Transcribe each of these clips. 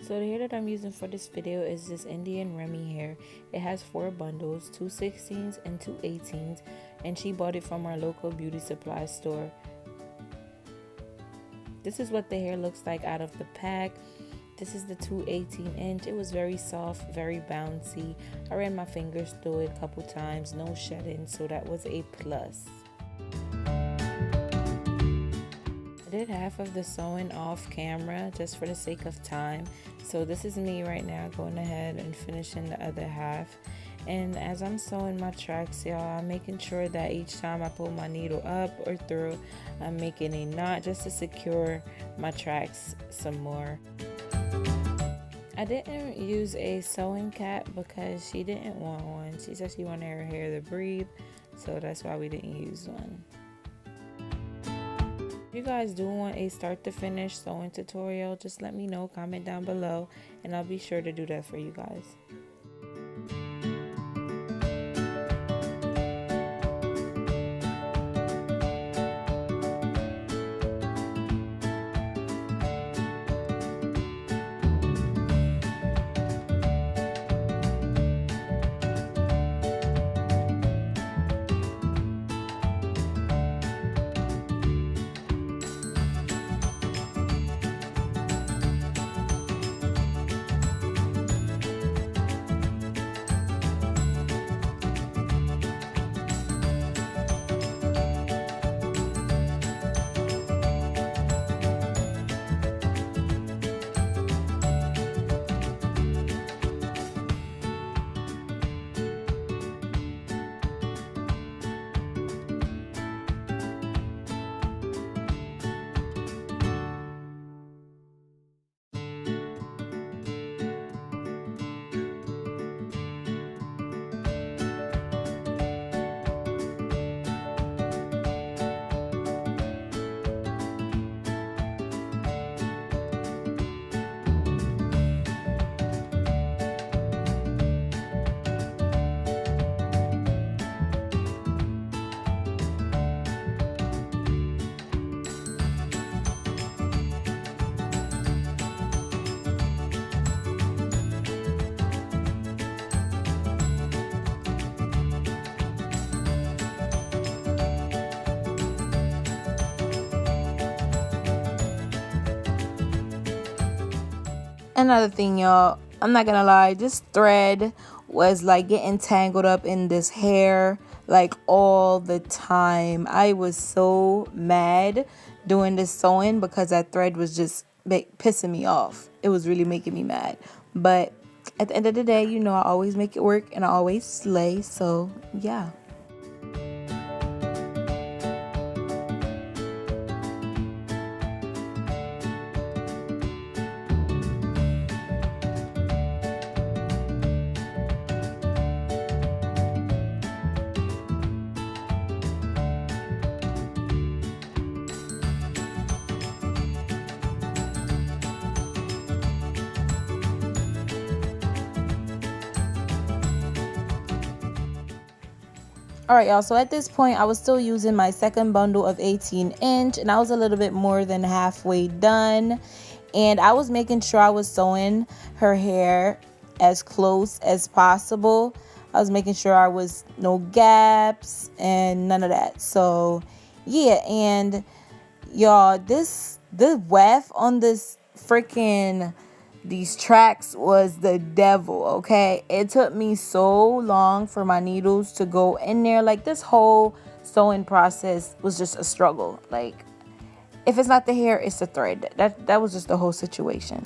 So the hair that I'm using for this video is this Indian Remy hair. It has 4 bundles, 2 16s and 2 18s, and she bought it from our local beauty supply store. This is what the hair looks like out of the pack. This is the 2 18-inch. It was very soft, very bouncy. I ran my fingers through it a couple times, no shedding, so that was a plus. I did half of the sewing off camera just for the sake of time. So this is me right now going ahead and finishing the other half. And as I'm sewing my tracks, y'all, I'm making sure that each time I pull my needle up or through, I'm making a knot just to secure my tracks some more. I didn't use a sewing cap because she didn't want one. She said she wanted her hair to breathe, so that's why we didn't use one. If you guys do want a start to finish sewing tutorial, just let me know, comment down below, and I'll be sure to do that for you guys. Another thing, y'all, I'm not gonna lie, this thread was like getting tangled up in this hair like all the time. I was so mad doing this sewing because that thread was just pissing me off. It was really making me mad. But at the end of the day, you know, I always make it work and I always slay. So yeah. Alright, y'all, so at this point I was still using my second bundle of 18-inch, and I was a little bit more than halfway done, and I was making sure I was sewing her hair as close as possible. I was making sure I was no gaps and none of that. So yeah, and y'all, the weft on this freaking these tracks was the devil. Okay, it took me so long for my needles to go in there. Like, this whole sewing process was just a struggle. Like, if it's not the hair, it's the thread. That was just the whole situation.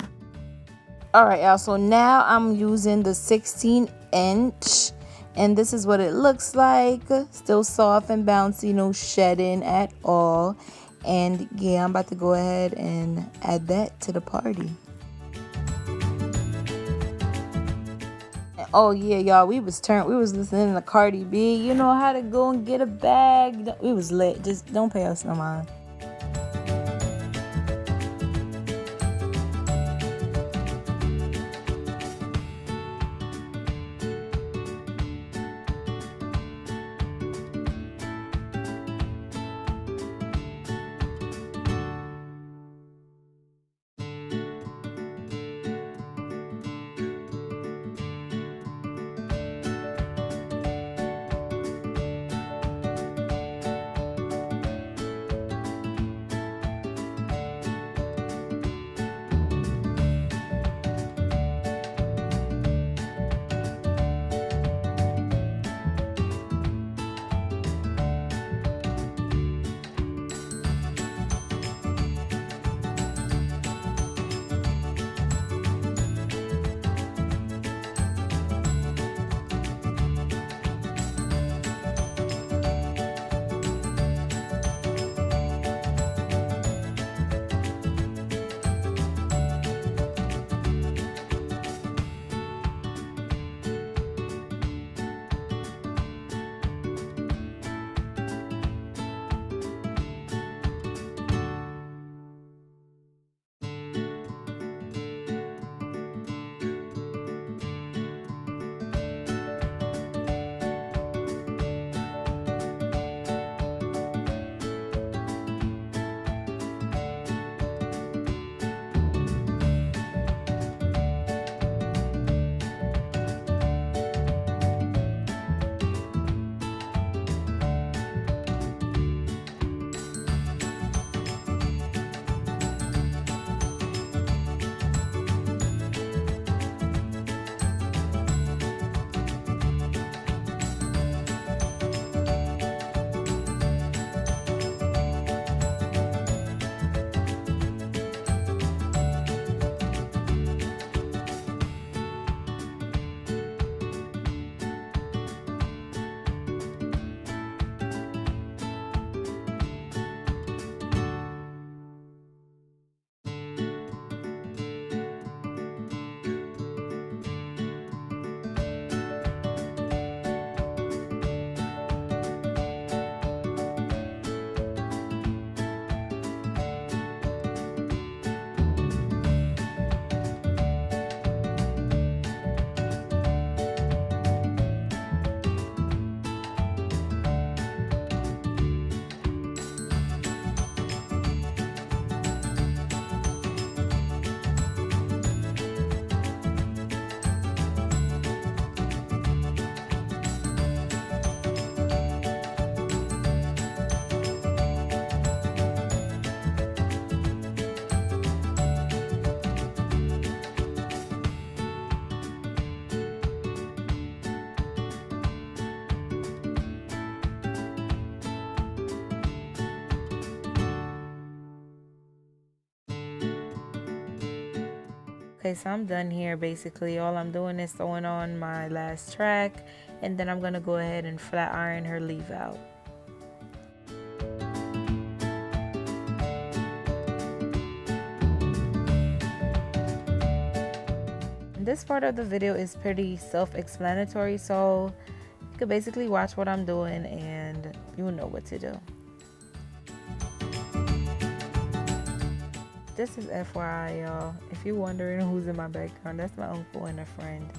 All right, y'all, so now I'm using the 16-inch, and this is what it looks like. Still soft and bouncy, no shedding at all. And yeah, I'm about to go ahead and add that to the party. Oh yeah, y'all, we was listening to Cardi B. You know how to go and get a bag. We was lit. Just don't pay us no mind. Okay, so I'm done here. Basically all I'm doing is sewing on my last track, and then I'm gonna go ahead and flat iron her leave out. This part of the video is pretty self-explanatory, so you could basically watch what I'm doing and you'll know what to do. This is FYI, y'all. If you're wondering who's in my background, that's my uncle and a friend.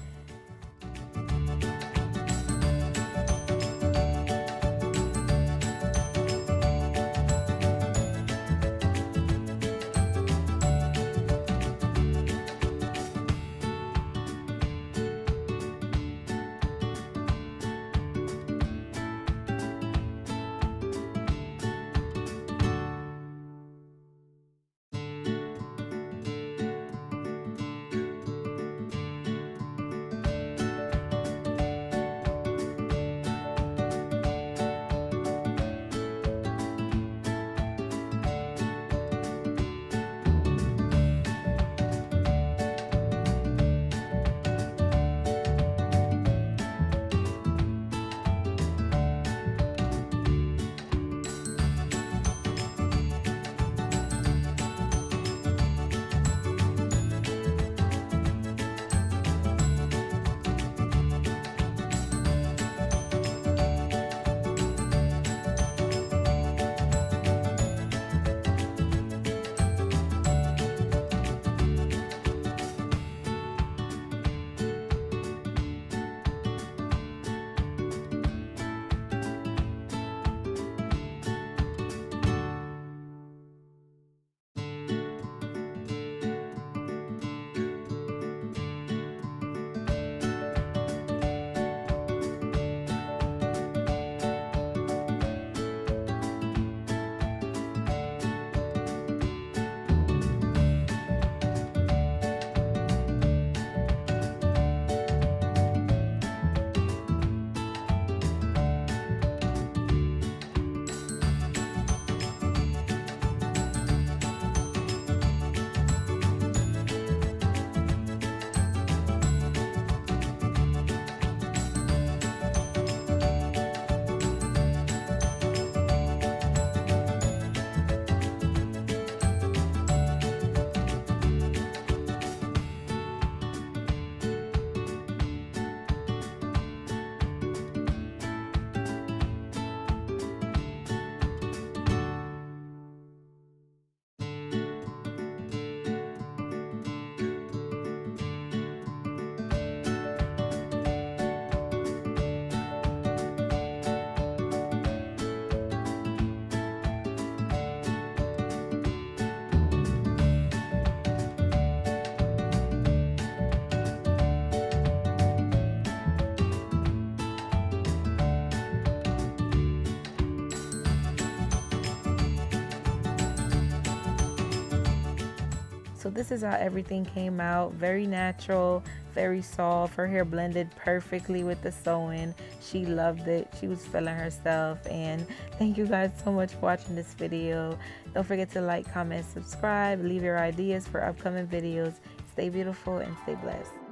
So this is how everything came out. Very natural, very soft. Her hair blended perfectly with the sewing. She loved it. She was feeling herself. And thank you guys so much for watching this video. Don't forget to like, comment, subscribe. Leave your ideas for upcoming videos. Stay beautiful and stay blessed.